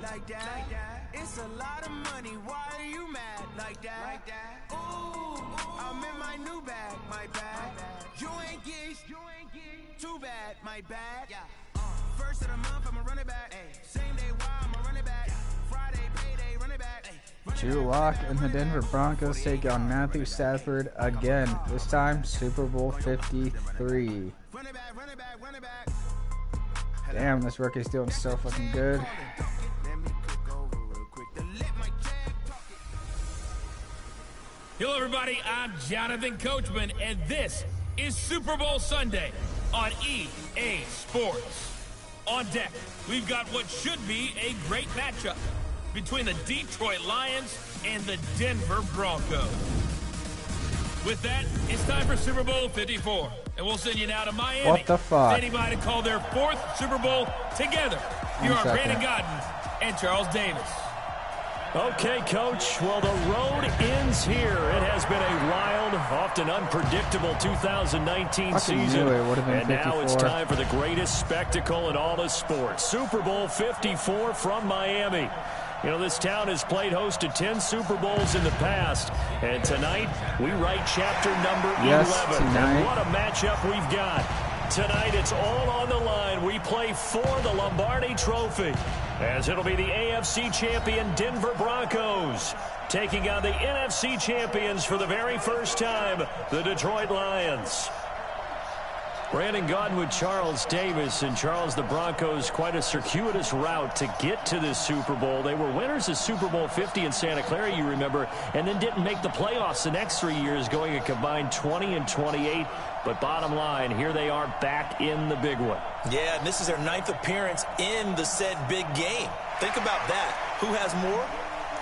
Like that. It's a lot of money. Why are you mad? Like that. Ooh, I'm in my new bag. My bad. You ain't geeks. Too bad. My bad. First of the month, I'ma run it back. Same day, why I'ma run it back. Friday, payday, run it back. Drew Lock and the Denver Broncos take on Matthew Stafford again. This time, Super Bowl 53. Damn, this rookie's doing so fucking good. Hello, everybody. I'm Jonathan Coachman, and this is Super Bowl Sunday on EA Sports. On deck, we've got what should be a great matchup between the Detroit Lions and the Denver Broncos. With that, it's time for Super Bowl 54, and we'll send you now to Miami. What the fuck? Anybody to call their fourth Super Bowl together. Here are Brandon Godden and Charles Davis. Okay, Coach. Well, the road ends here. It has been a wild, often unpredictable 2019 season. And now it's time for the greatest spectacle in all of sports. Super Bowl 54 from Miami. You know, this town has played host to 10 Super Bowls in the past. And tonight, we write chapter number 11. And what a matchup we've got. Tonight, it's all on the line. We play for the Lombardi Trophy, as it'll be the AFC champion Denver Broncos taking on the NFC champions for the very first time, the Detroit Lions. Brandon Godden with Charles Davis. And Charles, the Broncos, quite a circuitous route to get to this Super Bowl. They were winners of Super Bowl 50 in Santa Clara, you remember, and then didn't make the playoffs the next 3 years, going a combined 20-28. But bottom line, here they are back in the big one. Yeah, and this is their 9th appearance in the said big game. Think about that. Who has more?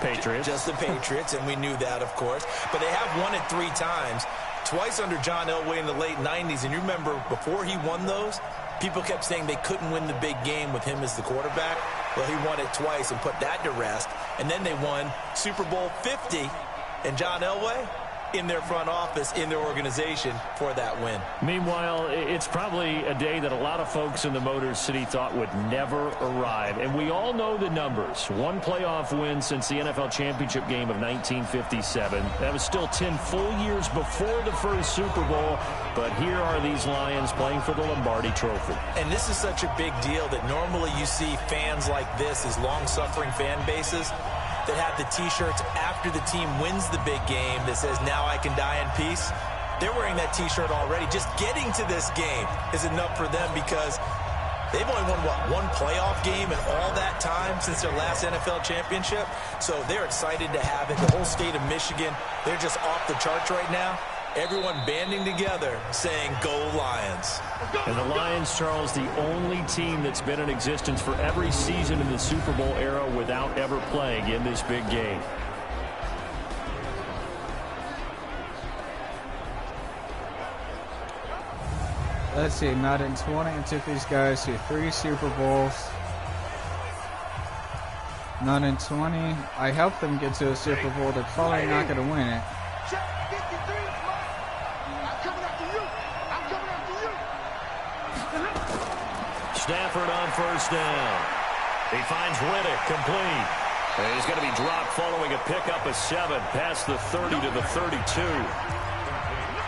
Patriots. Just the Patriots, and we knew that, of course. But they have won it 3 times. Twice under John Elway in the late 90s. And you remember, before he won those, people kept saying they couldn't win the big game with him as the quarterback. Well, he won it twice and put that to rest. And then they won Super Bowl 50, and John Elway in their front office, in their organization for that win. Meanwhile, it's probably a day that a lot of folks in the Motor City thought would never arrive. And we all know the numbers. 1 playoff win since the NFL championship game of 1957. That was still 10 full years before the first Super Bowl. But here are these Lions playing for the Lombardi Trophy. And this is such a big deal that normally you see fans like this, these long-suffering fan bases, that have the T-shirts after the team wins the big game that says, "Now I can die in peace." They're wearing that T-shirt already. Just getting to this game is enough for them because they've only won, what, 1 playoff game in all that time since their last NFL championship. So they're excited to have it. The whole state of Michigan, they're just off the charts right now. Everyone banding together saying, "Go Lions." And the Lions, Charles, the only team that's been in existence for every season in the Super Bowl era without ever playing in this big game. Let's see, Madden 20 took these guys to 3 Super Bowls. Madden 20, I helped them get to a Super Bowl. They're probably not going to win it. Stafford on first down. He finds Riddick complete. And he's going to be dropped following a pickup of 7 past the 30 to the 32.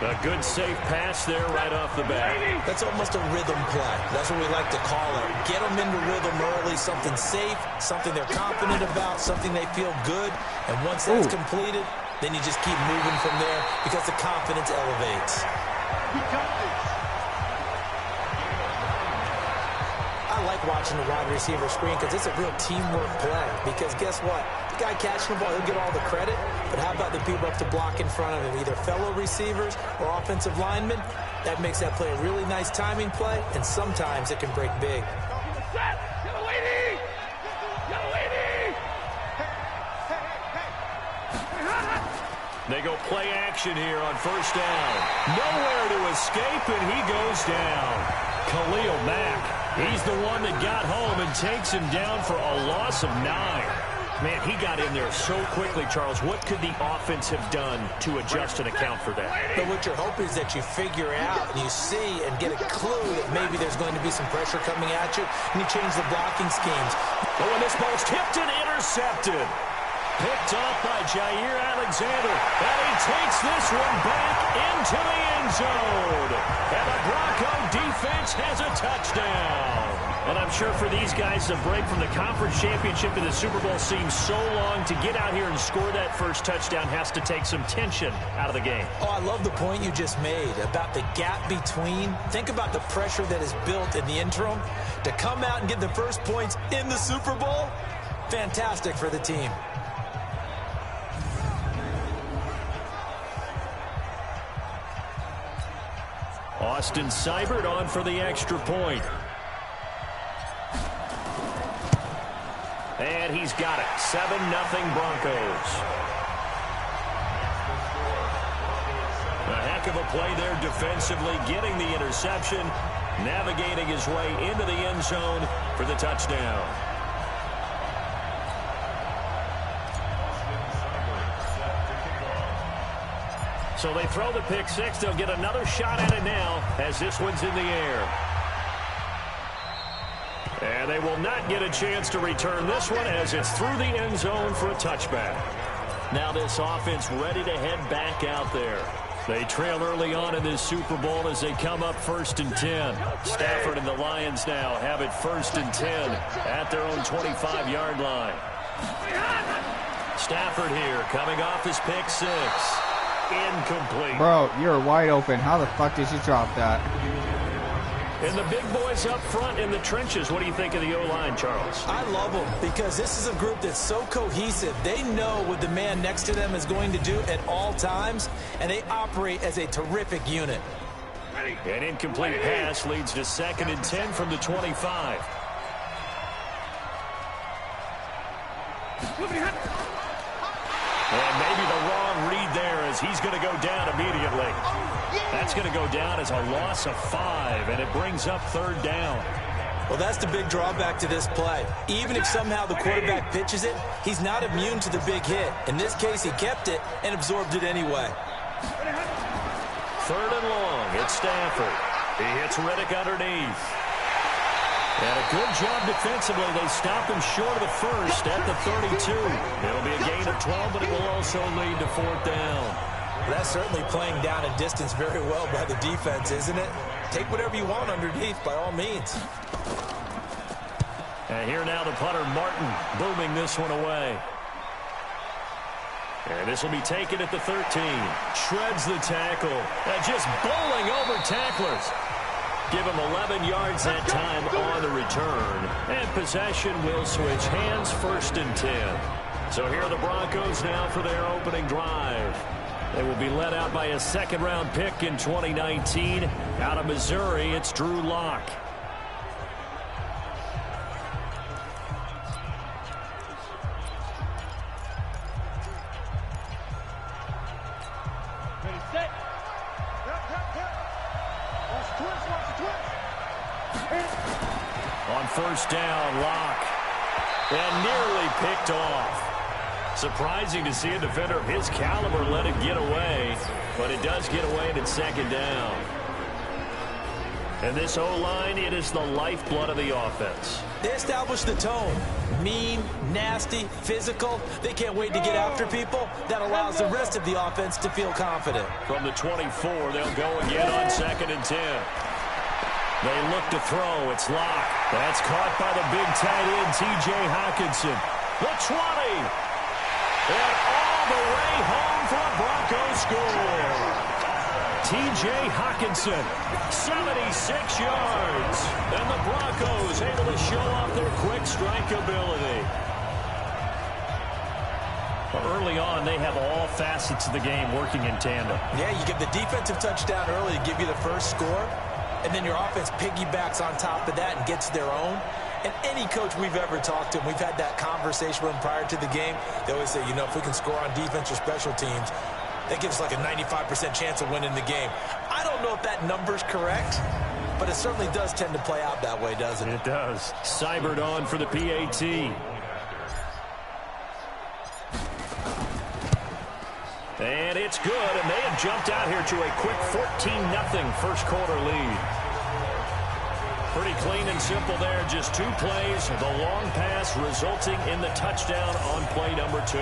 A good safe pass there right off the bat. That's almost a rhythm play. That's what we like to call it. Get them into rhythm early, something safe, something they're confident about, something they feel good. And once that's completed, then you just keep moving from there because the confidence elevates. I like watching the wide receiver screen because it's a real teamwork play. Because guess what? The guy catching the ball, he'll get all the credit. But how about the people up to block in front of him? Either fellow receivers or offensive linemen. That makes that play a really nice timing play. And sometimes it can break big. They go play action here on first down. Nowhere to escape, and he goes down. Khalil Mack. He's the one that got home and takes him down for a loss of 9. Man, he got in there so quickly, Charles. What could the offense have done to adjust and account for that? But what you're hoping is that you figure out and you see and get a clue that maybe there's going to be some pressure coming at you, and you change the blocking schemes. Oh, and this ball's tipped and intercepted. Picked off by Jair Alexander. And he takes this one back into the end zone. And the Bronco defense has a touchdown. And I'm sure for these guys, the break from the conference championship to the Super Bowl seems so long. To get out here and score that first touchdown has to take some tension out of the game. Oh, I love the point you just made about the gap between. Think about the pressure that is built in the interim. To come out and get the first points in the Super Bowl, fantastic for the team. Austin Seibert on for the extra point. And he's got it. 7-0 Broncos. A heck of a play there defensively, getting the interception, navigating his way into the end zone for the touchdown. So they throw the pick six. They'll get another shot at it now as this one's in the air. And they will not get a chance to return this one as it's through the end zone for a touchback. Now this offense ready to head back out there. They trail early on in this Super Bowl as they come up 1st and 10. Stafford and the Lions now have it 1st and 10 at their own 25-yard line. Stafford here coming off his pick six. Incomplete. Bro, you're wide open. How the fuck did you drop that? And the big boys up front in the trenches. What do you think of the O-line, Charles? I love them because this is a group that's so cohesive. They know what the man next to them is going to do at all times, and they operate as a terrific unit. An incomplete pass leads to 2nd and 10 from the 25. And maybe the wrong read there as he's going to go down immediately. That's going to go down as a loss of 5, and it brings up 3rd down. Well, that's the big drawback to this play. Even if somehow the quarterback pitches it, he's not immune to the big hit. In this case, he kept it and absorbed it anyway. 3rd and long. It's Stafford. He hits Riddick underneath. And a good job defensively. They stop him short of the first at the 32. It'll be a gain of 12, but it will also lead to 4th down. That's certainly playing down and distance very well by the defense, isn't it? Take whatever you want underneath, by all means. And here now the punter, Martin, booming this one away. And this will be taken at the 13. Shreds the tackle. And just bowling over tacklers. Give him 11 yards that time on the return. And possession will switch hands, 1st and 10. So here are the Broncos now for their opening drive. They will be led out by a 2nd-round pick in 2019. Out of Missouri, it's Drew Lock. On 1st down, Lock. And nearly picked off. Surprising to see a defender of his caliber let it get away, but it does get away and it's 2nd down. And this O-line, it is the lifeblood of the offense. They establish the tone. Mean, nasty, physical. They can't wait to get after people. That allows the rest of the offense to feel confident. From the 24, they'll go again on 2nd and 10. They look to throw. It's Lock. That's caught by the big tight end, T.J. Hockenson. The 20. And all the way home for a Bronco score. T.J. Hockenson, 76 yards. And the Broncos able to show off their quick strike ability. Early on, they have all facets of the game working in tandem. Yeah, you get the defensive touchdown early to give you the first score. And then your offense piggybacks on top of that and gets their own. And any coach we've ever talked to, and we've had that conversation with them prior to the game, they always say, you know, if we can score on defense or special teams, that gives us like a 95% chance of winning the game. I don't know if that number's correct, but it certainly does tend to play out that way, doesn't it? It does. Seibert on for the PAT. And it's good, and they have jumped out here to a quick 14-0 first quarter lead. Pretty clean and simple there, just 2 plays. The long pass resulting in the touchdown on play number 2.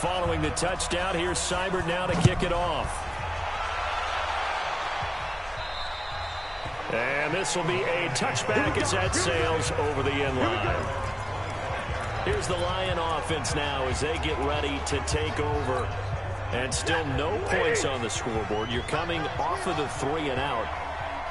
Following the touchdown, here's Seibert now to kick it off. And this will be a touchback as that sails over the end line. Here's the Lion offense now as they get ready to take over. And still no points on the scoreboard. You're coming off of the 3 and out.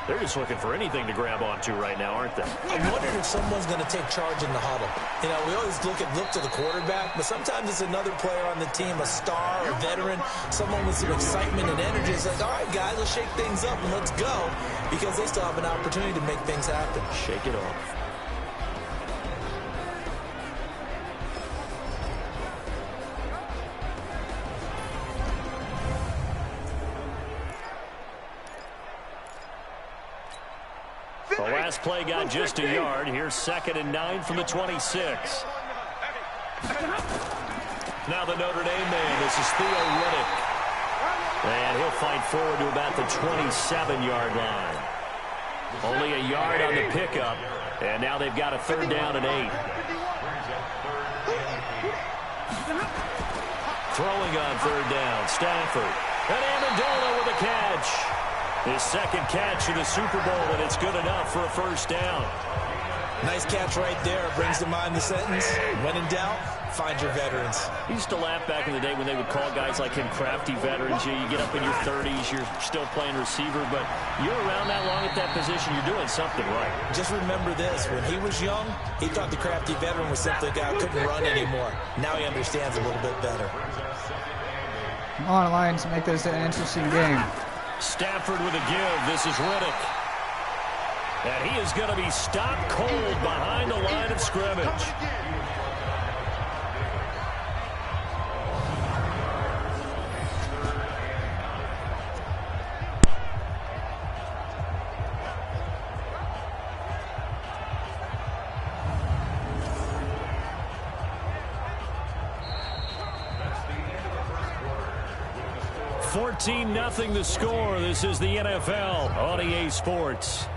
They're just looking for anything to grab onto right now, aren't they? I'm wondering if someone's going to take charge in the huddle. You know, we always look to the quarterback, but sometimes it's another player on the team, a star, a veteran, someone with some excitement and energy. It's like, all right, guys, let's shake things up and let's go, because they still have an opportunity to make things happen. Shake it off. The last play got just a yard. Here's 2nd and 9 from the 26. Now the Notre Dame man. This is Theo Riddick. And he'll fight forward to about the 27-yard line. Only a yard on the pickup. And now they've got a 3rd down and 8. Throwing on 3rd down. Stafford. And Amendola with a catch. His 2nd catch of the Super Bowl, and it's good enough for a 1st down. Nice catch right there. Brings to mind the sentence, when in doubt, find your veterans. I used to laugh back in the day when they would call guys like him crafty veterans. You get up in your 30s, you're still playing receiver, but you're around that long at that position, you're doing something right. Just remember this. When he was young, he thought the crafty veteran was simply a guy who couldn't run anymore. Now he understands a little bit better. Come on, Lions, make this an interesting game. Stafford with a give. This is Riddick. And he is going to be stopped cold behind the line of scrimmage. Nothing the score. This is the NFL on EA Sports.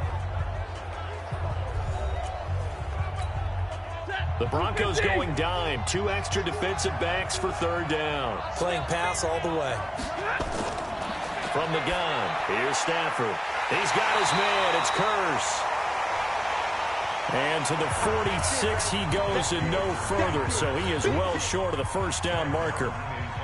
The Broncos going dime. 2 extra defensive backs for 3rd down. Playing pass all the way. From the gun, here's Stafford. He's got his man. It's Curse. And to the 46 he goes and no further. So he is well short of the 1st down marker.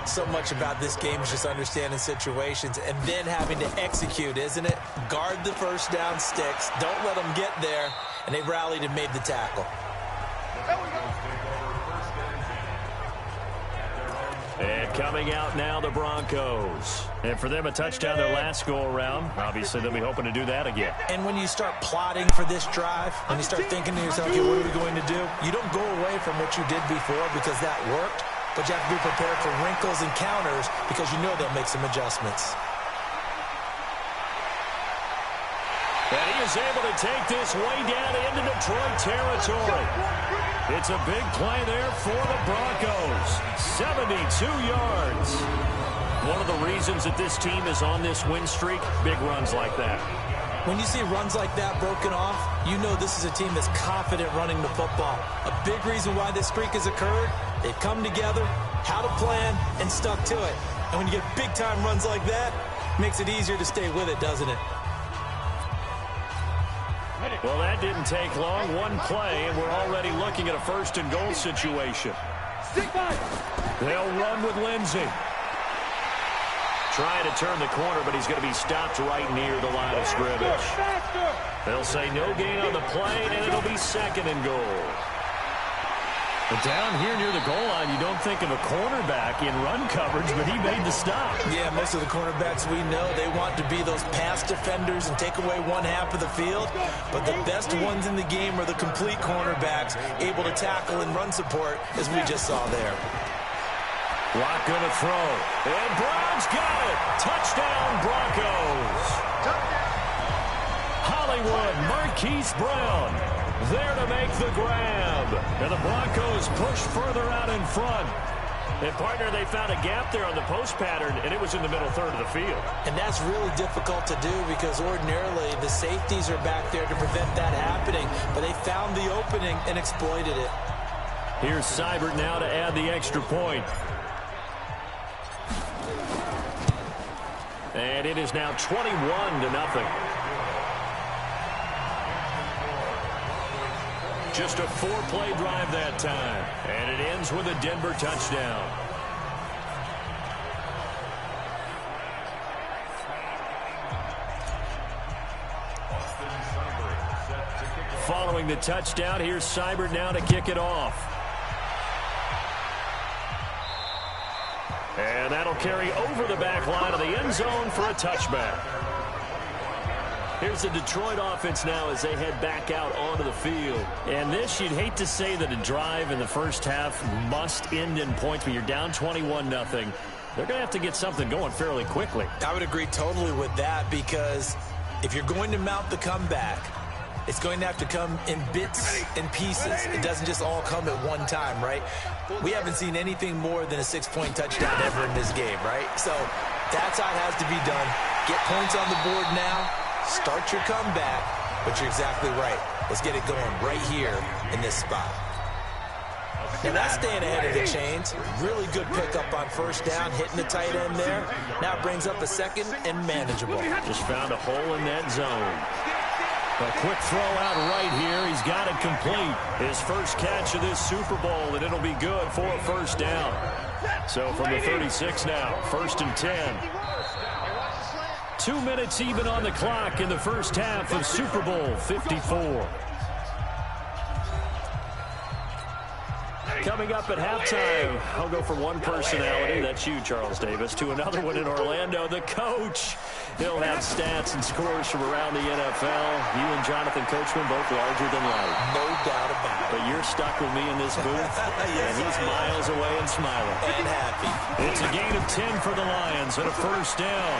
So much about this game is just understanding situations and then having to execute, isn't it? Guard the 1st down sticks. Don't let them get there. And they rallied and made the tackle. And coming out now, the Broncos. And for them, a touchdown their last go-around. Obviously, they'll be hoping to do that again. And when you start plotting for this drive, when you start thinking to yourself, okay, what are we going to do? You don't go away from what you did before because that worked. But you have to be prepared for wrinkles and counters because you know they'll make some adjustments. And he is able to take this way down into Detroit territory. It's a big play there for the Broncos. 72 yards. One of the reasons that this team is on this win streak, big runs like that. When you see runs like that broken off, you know this is a team that's confident running the football. A big reason why this streak has occurred, they've come together, had a plan, and stuck to it. And when you get big-time runs like that, it makes it easier to stay with it, doesn't it? Well, that didn't take long. One play, and we're already looking at a 1st and goal situation. They'll run with Lindsey. Trying to turn the corner, but he's going to be stopped right near the line of scrimmage. They'll say no gain on the play, and it'll be 2nd and goal. But down here near the goal line, you don't think of a cornerback in run coverage, but he made the stop. Yeah, most of the cornerbacks we know, they want to be those pass defenders and take away one half of the field. But the best ones in the game are the complete cornerbacks, able to tackle and run support, as we just saw there. Lock going to throw. And Brown's got it. Touchdown, Broncos. Hollywood, Marquise Brown. there to make the grab. And the Broncos push further out in front. And, partner, they found a gap there on the post pattern, and it was in the middle third of the field. And that's really difficult to do because ordinarily the safeties are back there to prevent that happening. But they found the opening and exploited it. Here's Seibert now to add the extra point. And it is now 21-0. Just a 4-play drive that time. And it ends with a Denver touchdown. Following the touchdown, here's Seibert now to kick it off. And that'll carry over the back line of the end zone for a touchback. Here's the Detroit offense now as they head back out onto the field. And this, you'd hate to say that a drive in the first half must end in points, but you're down 21-0. They're going to have to get something going fairly quickly. I would agree totally with that because if you're going to mount the comeback, it's going to have to come in bits and pieces. It doesn't just all come at one time, right? We haven't seen anything more than a 6-point touchdown ever in this game, right? So that's how it has to be done. Get points on the board now. Start your comeback, but you're exactly right. Let's get it going right here in this spot. Now that's staying ahead of the chains. Really good pickup on first down, hitting the tight end there. Now it brings up a second and manageable. Just found a hole in that zone. A quick throw out right here. He's got it complete. His first catch of this Super Bowl, and it'll be good for a first down. So from the 36 now, 1st and 10. 2 minutes even on the clock in the first half of Super Bowl 54. Coming up at halftime, I'll go from one personality, that's you, Charles Davis, to another one in Orlando, the coach. He'll have stats and scores from around the NFL. You and Jonathan Coachman both larger than life. No doubt about it. But you're stuck with me in this booth, yes, and he's miles away and smiling. And happy. It's a gain of 10 for the Lions and a first down.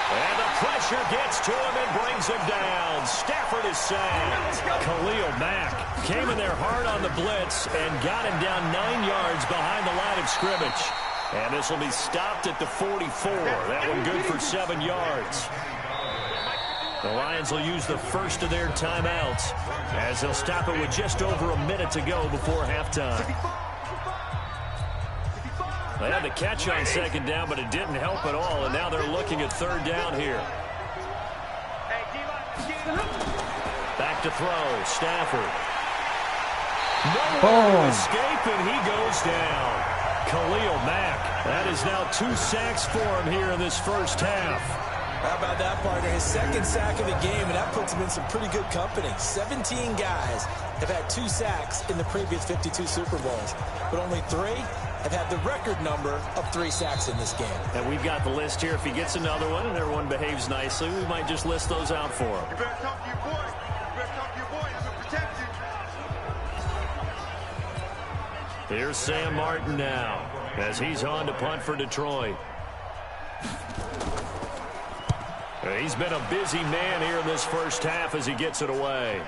And the pressure gets to him and brings him down. Stafford is sacked. Khalil Mack came in there hard on the blitz and got him down 9 yards behind the line of scrimmage. And this will be stopped at the 44. That one good for 7 yards. The Lions will use the first of their timeouts as they'll stop it with just over a minute to go before halftime. They had the catch on second down, but it didn't help at all, and now they're looking at third down here. Back to throw, Stafford. No escape, and he goes down. Khalil Mack. That is now 2 sacks for him here in this first half. How about that, partner? His second sack of the game, and that puts him in some pretty good company. 17 guys have had 2 sacks in the previous 52 Super Bowls, but only 3 have had the record number of 3 sacks in this game. And we've got the list here. If he gets another one and everyone behaves nicely, we might just list those out for him. You better talk to your boy. You better talk to your boy. I'm going to protect you. Here's Sam Martin now as he's on to punt for Detroit. He's been a busy man here in this first half as he gets it away.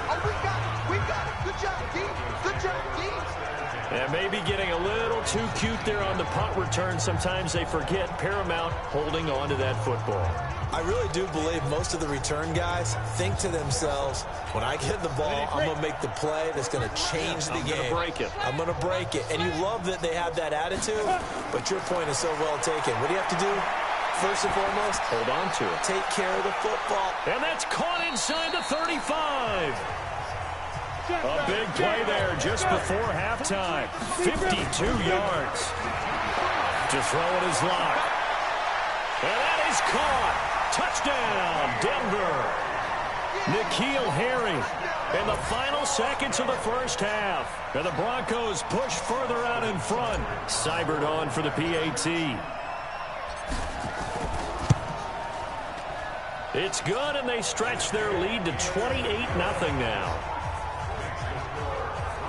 Oh, we got it. Good job, D. Good job, D. And maybe getting a little too cute there on the punt return. Sometimes they forget paramount holding on to that football. I really do believe most of the return guys think to themselves, when I get the ball, I'm going to make the play that's going to change the game. I'm going to break it. I'm going to break it. And you love that they have that attitude, but your point is so well taken. What do you have to do? First and foremost, hold on to it. Take care of the football. And that's caught inside the 35. A big play there just before halftime. 52 yards. To throw it is locked. And that is caught. Touchdown, Denver. N'Keal Harry in the final seconds of the first half. And the Broncos push further out in front. Seibert on for the PAT. It's good, and they stretch their lead to 28-0 now.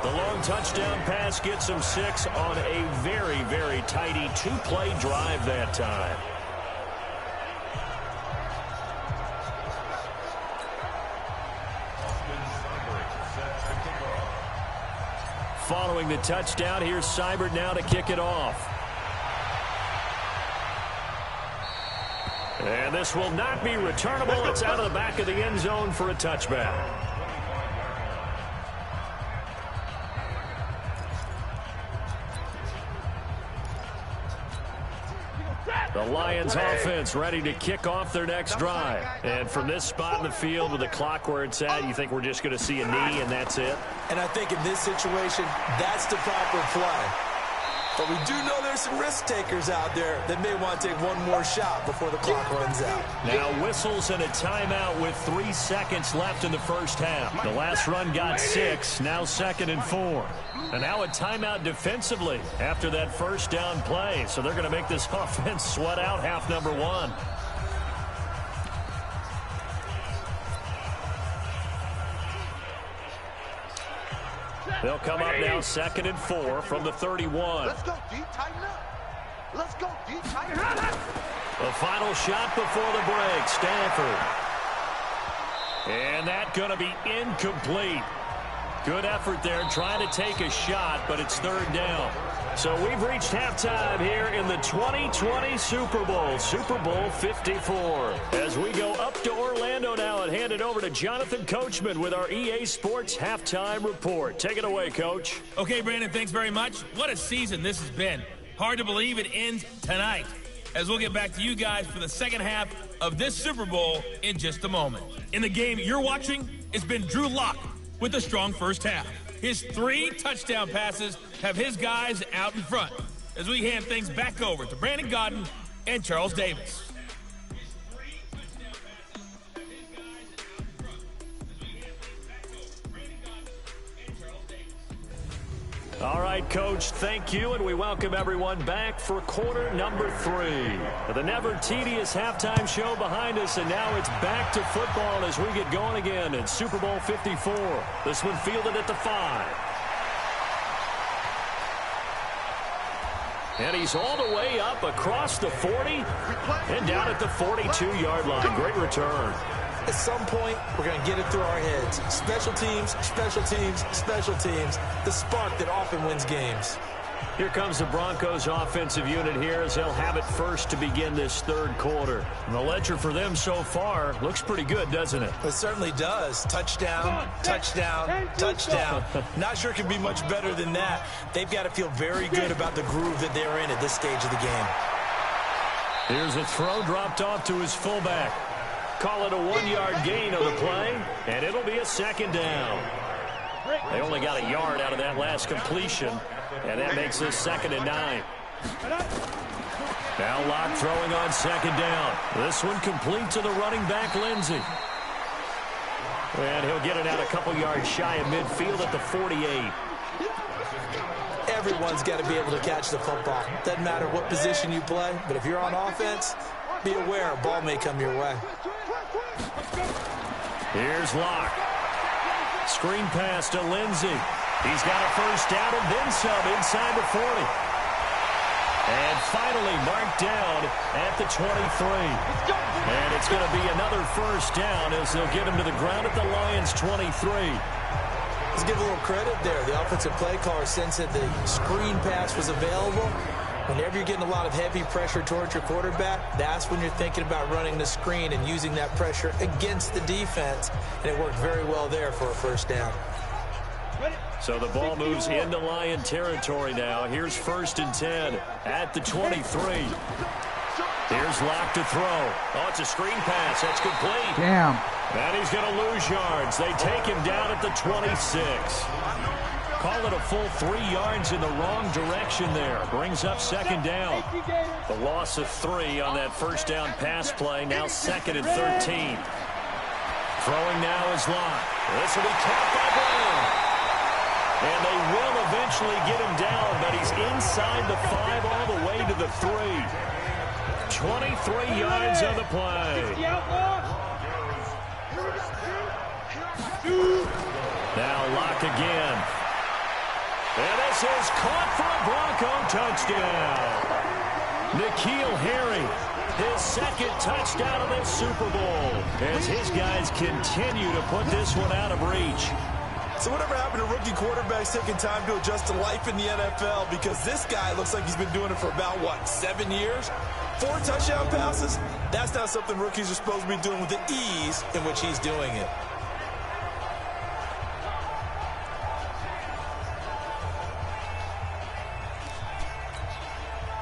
The long touchdown pass gets them 6 on a very, very tidy 2-play drive that time. following the touchdown. Here's Seibert now to kick it off. And this will not be returnable. It's out of the back of the end zone for a touchback. The Lions offense ready to kick off their next drive. And from this spot in the field with the clock where it's at, you think we're just going to see a knee and that's it? And I think in this situation, that's the proper play. But we do know there's some risk takers out there that may want to take one more shot before the clock runs out. Now whistles and a timeout with 3 seconds left in the first half. The last run got 6, now 2nd and 4. And now a timeout defensively after that first down play. So they're going to make this offense sweat out half number 1. They'll come up now 2nd and 4 from the 31. Let's go deep, tighten up. Let's go deep, tighten up. The final shot before the break, Stanford. And that going to be incomplete. Good effort there trying to take a shot, but it's 3rd down. So we've reached halftime here in the 2020 Super Bowl, Super Bowl 54. As we go up to Orlando now and hand it over to Jonathan Coachman with our EA Sports Halftime Report. Take it away, Coach. Okay, Brandon, thanks very much. What a season this has been. Hard to believe it ends tonight, as we'll get back to you guys for the second half of this Super Bowl in just a moment. In the game you're watching, it's been Drew Lock with a strong first half. His 3 touchdown passes have his guys out in front as we hand things back over to Brandon Godden and Charles Davis. All right, Coach, thank you, and we welcome everyone back for quarter number 3. The never tedious halftime show behind us, and now it's back to football as we get going again in Super Bowl 54. This one fielded at the 5. And he's all the way up across the 40 and down at the 42-yard line. Great return. At some point, we're going to get it through our heads. Special teams, special teams, special teams. The spark that often wins games. Here comes the Broncos offensive unit here as they'll have it first to begin this 3rd quarter. And the ledger for them so far looks pretty good, doesn't it? It certainly does. Touchdown, touchdown, touchdown. Not sure it can be much better than that. They've got to feel very good about the groove that they're in at this stage of the game. Here's a throw dropped off to his fullback. Call it a 1-yard gain on the play, and it'll be a 2nd down. They only got a yard out of that last completion, and that makes this 2nd and 9. Now Locke throwing on 2nd down. This one complete to the running back, Lindsey. And he'll get it out a couple yards shy of midfield at the 48. Everyone's got to be able to catch the football. Doesn't matter what position you play, but if you're on offense, be aware a ball may come your way. Here's Locke. Screen pass to Lindsey. He's got a first down and then some inside the 40. And finally marked down at the 23. And it's going to be another first down as they'll get him to the ground at the Lions' 23. Let's give a little credit there. The offensive play caller sensed that the screen pass was available. Whenever you're getting a lot of heavy pressure towards your quarterback, that's when you're thinking about running the screen and using that pressure against the defense. And it worked very well there for a first down. So the ball moves into Lion territory now. Here's 1st and 10 at the 23. Here's Locke to throw. Oh, it's a screen pass. That's complete. Damn. And he's going to lose yards. They take him down at the 26. Call it a full 3 yards in the wrong direction there. Brings up 2nd down. The loss of 3 on that first down pass play. Now 2nd and 13. Throwing now is Locke. This will be caught by Brown. And they will eventually get him down, but he's inside the 5 all the way to the 3. 23 yards on the play. Now Locke again. And this is caught for a Bronco touchdown. N'Keal Harry, his 2nd touchdown of this Super Bowl, as his guys continue to put this one out of reach. So whatever happened to rookie quarterbacks taking time to adjust to life in the NFL? Because this guy looks like he's been doing it for about, what, 7 years? 4 touchdown passes? That's not something rookies are supposed to be doing with the ease in which he's doing it.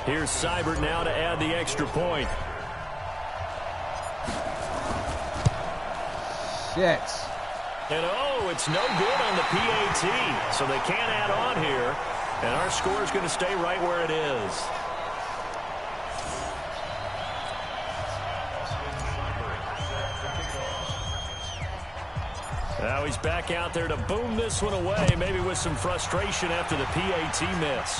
Here's Seibert now to add the extra point. Shit. And oh, it's no good on the PAT, so they can't add on here, and our score is going to stay right where it is. Now he's back out there to boom this one away, maybe with some frustration after the PAT miss.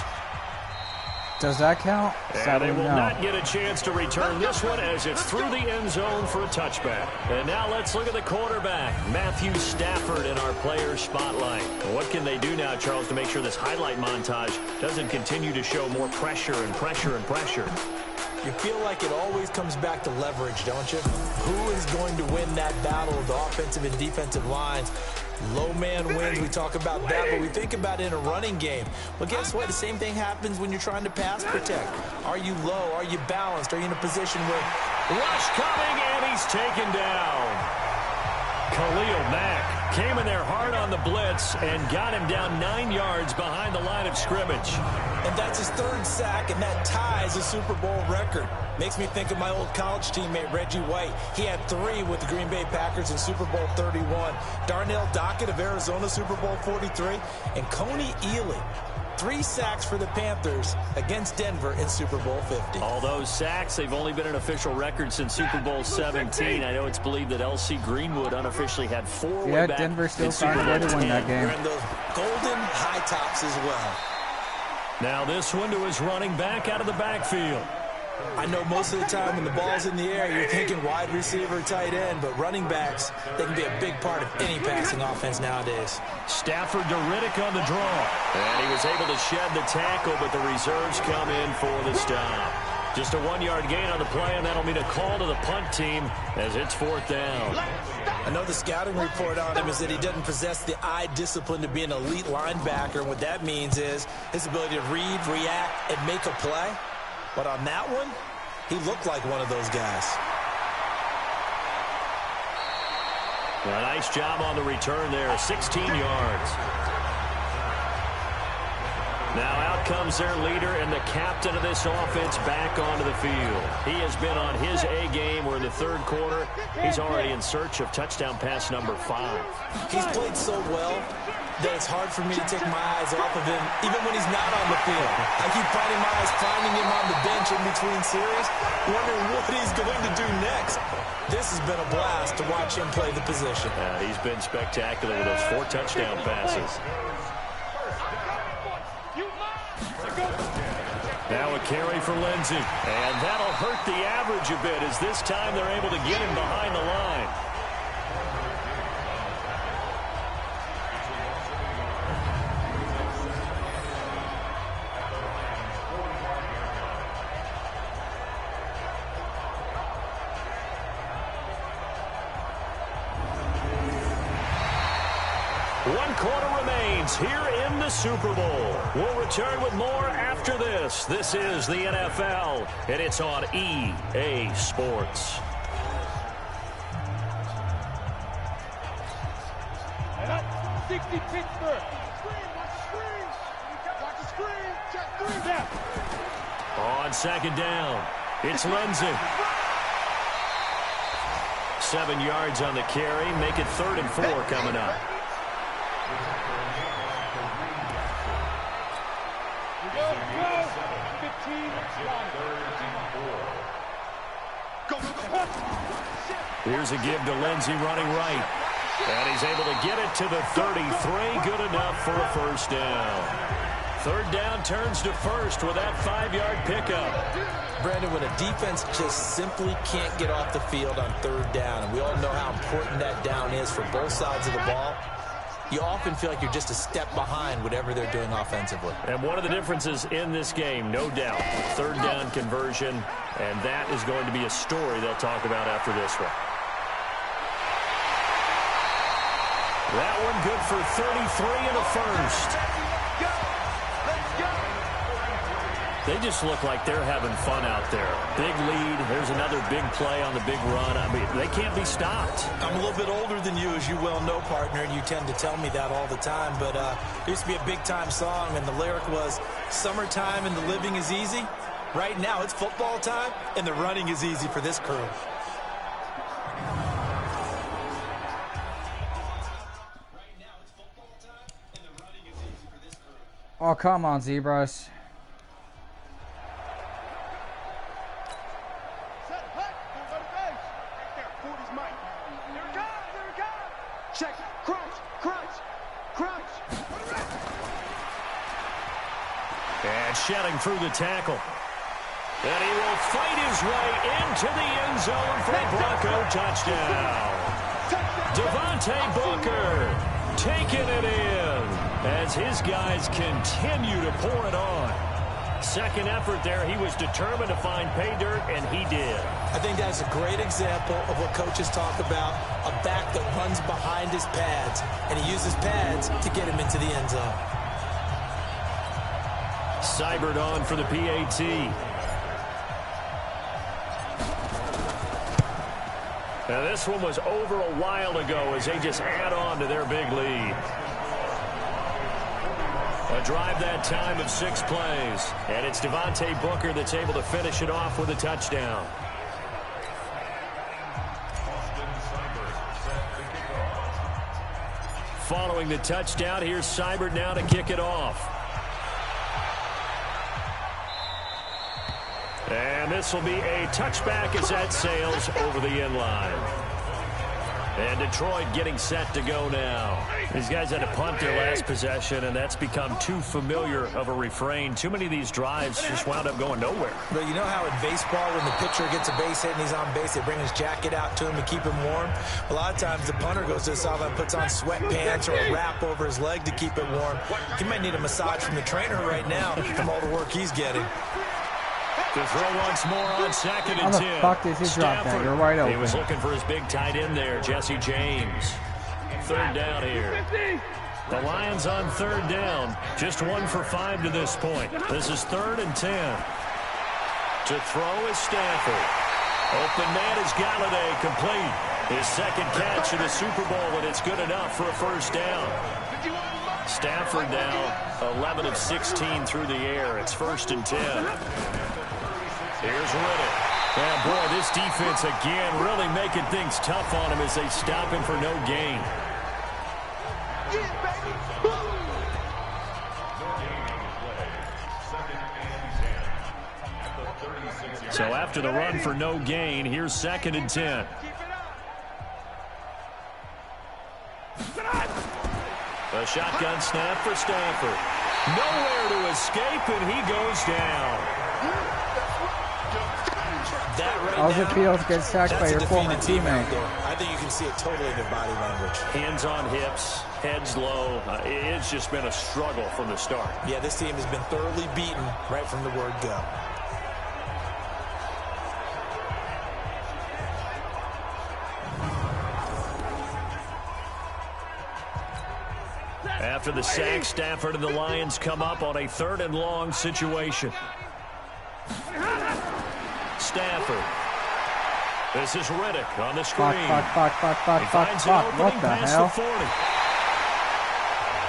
Does that count? And they will not get a chance to return this one as it's through the end zone for a touchback. And now let's look at the quarterback, Matthew Stafford, in our player spotlight. What can they do now, Charles, to make sure this highlight montage doesn't continue to show more pressure and pressure and pressure? You feel like it always comes back to leverage, don't you? Who is going to win that battle of the offensive and defensive lines? Low man wins. We talk about that, but we think about it in a running game. Well, guess what? The same thing happens when you're trying to pass protect. Are you low? Are you balanced? Are you in a position where... Rush coming, and he's taken down. Khalil Mack came in there hard on the blitz and got him down 9 yards behind the line of scrimmage. And that's his 3rd sack, and that ties a Super Bowl record. Makes me think of my old college teammate, Reggie White. He had 3 with the Green Bay Packers in Super Bowl 31. Darnell Dockett of Arizona, Super Bowl 43. And Coney Ely, 3 sacks for the Panthers against Denver in Super Bowl 50. All those sacks, they've only been an official record since Super Bowl 17. I know it's believed that L.C. Greenwood unofficially had 4 way back. Denver still found a way to win that game. And those golden high tops as well. Now this one to his running back out of the backfield. I know most of the time when the ball's in the air, you're thinking wide receiver, tight end, but running backs, they can be a big part of any passing offense nowadays. Stafford to Riddick on the draw. And he was able to shed the tackle, but the reserves come in for the stop. Just a 1-yard gain on the play, and that'll mean a call to the punt team as it's 4th down. I know the scouting report on him is that he doesn't possess the eye discipline to be an elite linebacker, and what that means is his ability to read, react, and make a play. But on that one, he looked like one of those guys. A nice job on the return there, 16 yards. Now out comes their leader and the captain of this offense back onto the field. He has been on his A game. We're in the 3rd quarter. He's already in search of touchdown pass number 5. He's played so well that it's hard for me to take my eyes off of him, even when he's not on the field. I keep finding my eyes finding him on the bench in between series, wondering what he's going to do next. This has been a blast to watch him play the position. He's been spectacular with those 4 touchdown passes. Now a carry for Lindsey. And that'll hurt the average a bit as this time they're able to get him behind the line. One quarter remains here in the Super Bowl. We'll return with more after this. This is the NFL, and it's on EA Sports. On 2nd down, it's Lindsey. 7 yards on the carry. Make it 3rd and 4 coming up. Here's a give to Lindsey running right. And he's able to get it to the 33. Good enough for a 1st down. 3rd down turns to 1st with that 5-yard pickup. Brandon, when a defense just simply can't get off the field on 3rd down, and we all know how important that down is for both sides of the ball, you often feel like you're just a step behind whatever they're doing offensively. And one of the differences in this game, no doubt, 3rd down conversion, and that is going to be a story they'll talk about after this one. That one good for 33 in the first. They just look like they're having fun out there. Big lead. There's another big play on the big run. I mean, they can't be stopped. I'm a little bit older than you, as you well know, partner, and you tend to tell me that all the time. But there used to be a big-time song, and the lyric was, "Summertime and the living is easy." Right now, it's football time, and the running is easy for this crew. Oh, come on, Zebras. Check. Crunch. And shedding through the tackle. And he will fight his way into the end zone for a Bronco touchdown. Devontae Booker taking it in as his guys continue to pour it on. Second effort there, he was determined to find pay dirt, and he did. I think that's a great example of what coaches talk about, a back that runs behind his pads, and he uses pads to get him into the end zone. Seibert on for the PAT. Now this one was over a while ago as they just add on to their big lead. A drive that time of 6 plays. And it's Devontae Booker that's able to finish it off with a touchdown. Following the touchdown, here's Seibert now to kick it off. And this will be a touchback as that sails over the end line. And Detroit getting set to go now. These guys had to punt their last possession, and that's become too familiar of a refrain. Too many of these drives just wound up going nowhere. But you know how in baseball, when the pitcher gets a base hit and he's on base, they bring his jacket out to him to keep him warm? A lot of times the punter goes to the sideline, puts on sweatpants or a wrap over his leg to keep it warm. He might need a massage from the trainer right now from all the work he's getting. To throw once more on second and 10. How the fuck did he drop that? You're right open. He was looking for his big tight end there, Jesse James. Third down here. The Lions on third down. Just 1 for 5 to this point. This is 3rd and 10. To throw is Stafford. Open man is Galladay, complete. His second catch in the Super Bowl, and it's good enough for a first down. Stafford now 11 of 16 through the air. It's 1st and 10. Here's Riddick. And boy, this defense again really making things tough on him as they stop him for no gain. So after the run for no gain, here's 2nd and 10. A shotgun snap for Stafford. Nowhere to escape, and he goes down. How's it feel to get sacked by your former teammate? I think you can see it totally in their body language. Hands on hips, heads low. It's just been a struggle from the start. Yeah, this team has been thoroughly beaten right from the word go. After the sack, Stafford and the Lions come up on a 3rd and long situation. Stafford. This is Riddick on the screen. Fuck. What the hell? 40.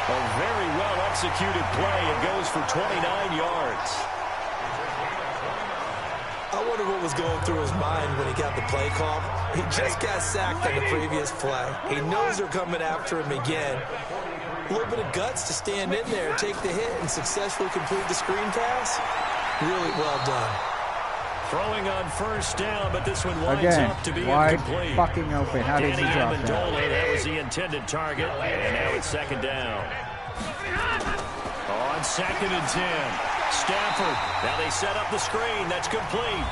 A very well-executed play. It goes for 29 yards. I wonder what was going through his mind when he got the play call. He just got sacked on the previous play. He knows they're coming after him again. A little bit of guts to stand in there, take the hit, and successfully complete the screen pass. Really well done. Throwing on first down, but this one winds up to be wide incomplete. Fucking open. How did he drop that? That was the intended target, and now it's 2nd down. On 2nd and 10, Stafford. Now they set up the screen. That's complete.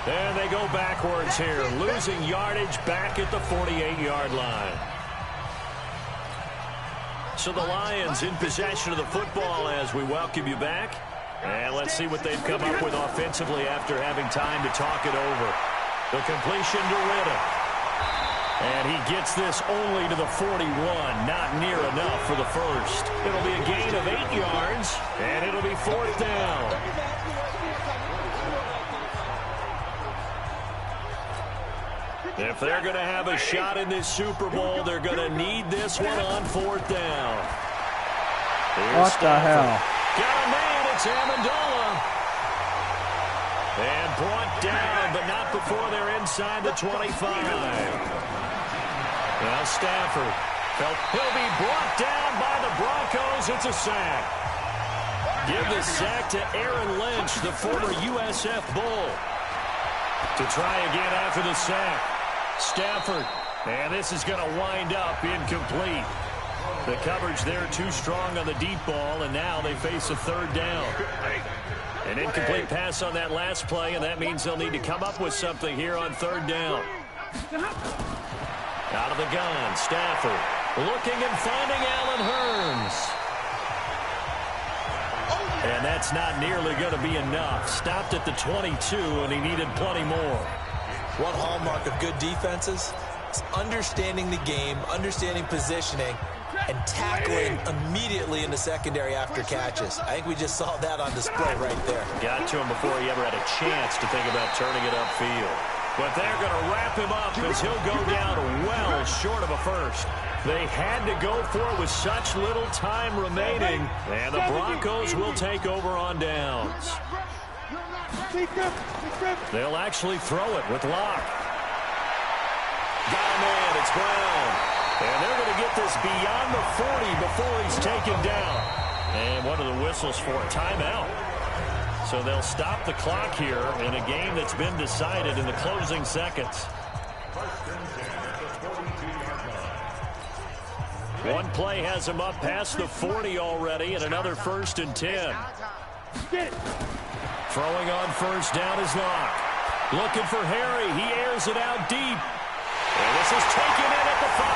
And they go backwards here, losing yardage back at the 48-yard line. So the Lions in possession of the football as we welcome you back. And let's see what they've come up with offensively after having time to talk it over. The completion to Riddick. And he gets this only to the 41. Not near enough for the first. It'll be a gain of 8 yards, and it'll be 4th down. If they're going to have a shot in this Super Bowl, they're going to need this one on 4th down. What the hell? Got a man, it's Amendola. And brought down, but not before they're inside the 25. Now Stafford. He'll be brought down by the Broncos. It's a sack. Give the sack to Aaron Lynch, the former USF Bull. To try again after the sack. Stafford. And this is going to wind up incomplete. The coverage there too strong on the deep ball, and now they face a 3rd down. An incomplete pass on that last play, and that means they'll need to come up with something here on 3rd down. Out of the gun, Stafford looking and finding Allen Hurns. And that's not nearly going to be enough. Stopped at the 22, and he needed plenty more. One hallmark of good defenses is understanding the game, understanding positioning, and tackling immediately in the secondary after catches. I think we just saw that on display right there. Got to him before he ever had a chance to think about turning it upfield. But they're going to wrap him up as he'll go down well short of a first. They had to go for it with such little time remaining, and the Broncos will take over on downs. They'll actually throw it with Locke. Got a man, it's Brown. And they're going to get this beyond the 40 before he's taken down. And what are the whistles for? Timeout. So they'll stop the clock here in a game that's been decided in the closing seconds. One play has him up past the 40 already, and another 1st and 10. Throwing on 1st down is Locke. Looking for Harry. He airs it out deep. And this is taken in at the 5.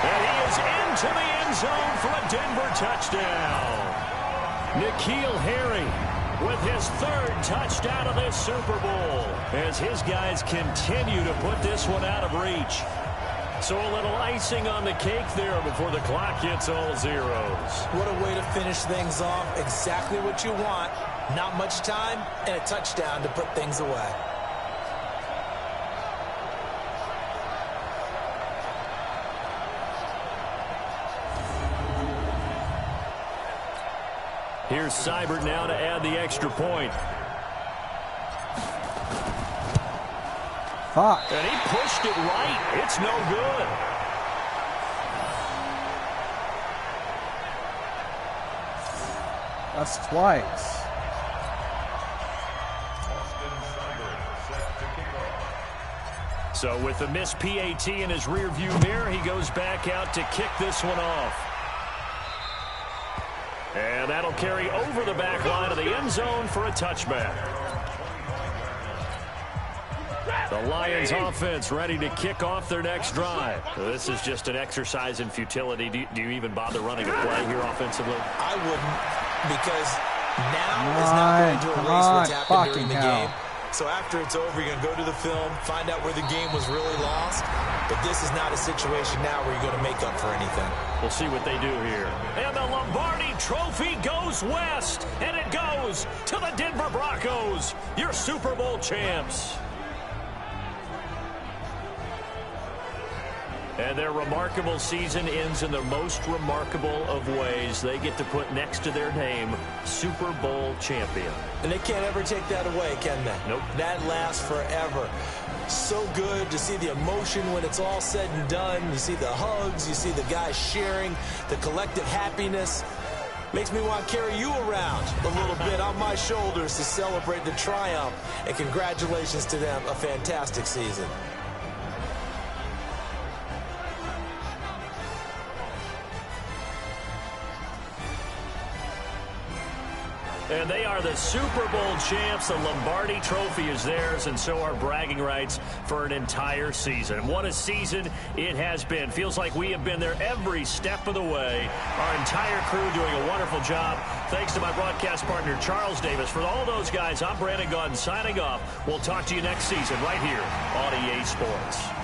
And he is into the end zone for a Denver touchdown. N'Keal Harry with his 3rd touchdown of this Super Bowl as his guys continue to put this one out of reach. So a little icing on the cake there before the clock hits all zeros. What a way to finish things off. Exactly what you want. Not much time and a touchdown to put things away. Here's Seibert now to add the extra point. Fuck. And he pushed it right. It's no good. That's twice. So with the missed PAT in his rearview mirror, he goes back out to kick this one off. And that'll carry over the back line of the end zone for a touchback. The Lions offense ready to kick off their next drive. This is just an exercise in futility. Do you even bother running a play here offensively? I wouldn't, because now is not going to erase what's happened during the game. So after it's over, you're going to go to the film, find out where the game was really lost. But this is not a situation now where you're going to make up for anything. We'll see what they do here. And the Lombardi Trophy goes west, and it goes to the Denver Broncos, your Super Bowl champs. And their remarkable season ends in the most remarkable of ways. They get to put next to their name, Super Bowl champion. And they can't ever take that away, can they? Nope. That lasts forever. So good to see the emotion when it's all said and done. You see the hugs, you see the guys sharing, the collective happiness. Makes me want to carry you around a little bit on my shoulders to celebrate the triumph. And congratulations to them, a fantastic season. And they are the Super Bowl champs. The Lombardi Trophy is theirs, and so are bragging rights for an entire season. What a season it has been. Feels like we have been there every step of the way. Our entire crew doing a wonderful job. Thanks to my broadcast partner, Charles Davis. For all those guys, I'm Brandon Gaudin signing off. We'll talk to you next season right here on EA Sports.